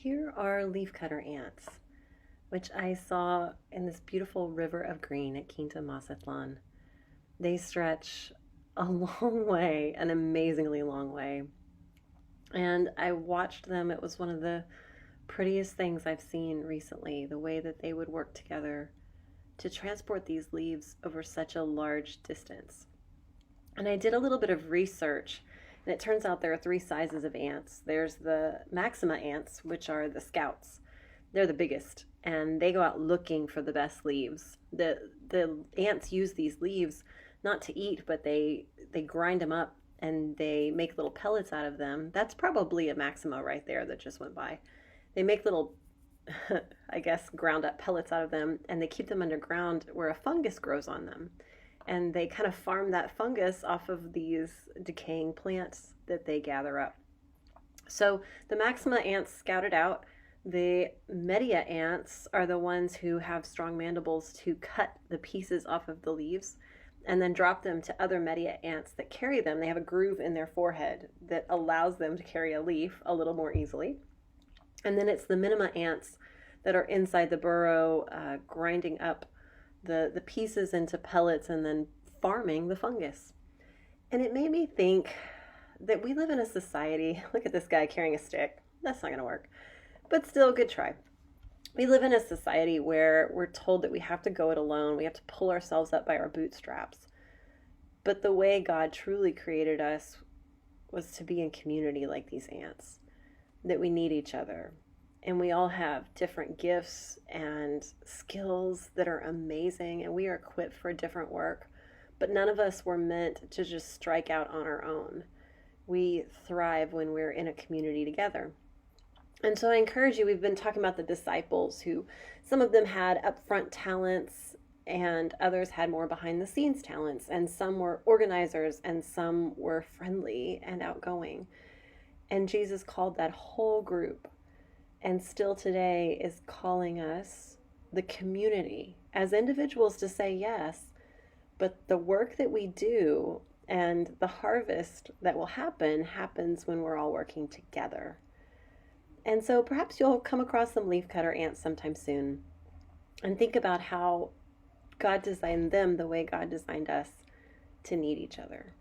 Here are leafcutter ants, which I saw in this beautiful river of green at Quinta Mazatlan. They stretch a long way, an amazingly long way. And I watched them. It was one of the prettiest things I've seen recently, the way that they would work together to transport these leaves over such a large distance. And I did a little bit of research, and it turns out there are three sizes of ants. There's the Maxima ants, which are the scouts. They're the biggest, and they go out looking for the best leaves. The ants use these leaves not to eat, but they grind them up and they make little pellets out of them. That's probably a Maxima right there that just went by. They make little I guess ground up pellets out of them, and they keep them underground where a fungus grows on them, and they kind of farm that fungus off of these decaying plants that they gather up. So the Maxima ants scout it out. The Media ants are the ones who have strong mandibles to cut the pieces off of the leaves and then drop them to other Media ants that carry them. They have a groove in their forehead that allows them to carry a leaf a little more easily. And then it's the Minima ants that are inside the burrow, grinding up the pieces into pellets and then farming the fungus. And it made me think that we live in a society. Look at this guy carrying a stick. That's not going to work. But still, good try. We live in a society where we're told that we have to go it alone. We have to pull ourselves up by our bootstraps. But the way God truly created us was to be in community like these ants, that we need each other. And we all have different gifts and skills that are amazing, and we are equipped for different work. But none of us were meant to just strike out on our own. We thrive when we're in a community together. And so I encourage you, we've been talking about the disciples who, some of them had upfront talents and others had more behind the scenes talents, and some were organizers and some were friendly and outgoing. And Jesus called that whole group, and still today is calling us, the community, as individuals to say yes, but the work that we do and the harvest that will happens when we're all working together. And so perhaps you'll come across some leafcutter ants sometime soon and think about how God designed them the way God designed us to need each other.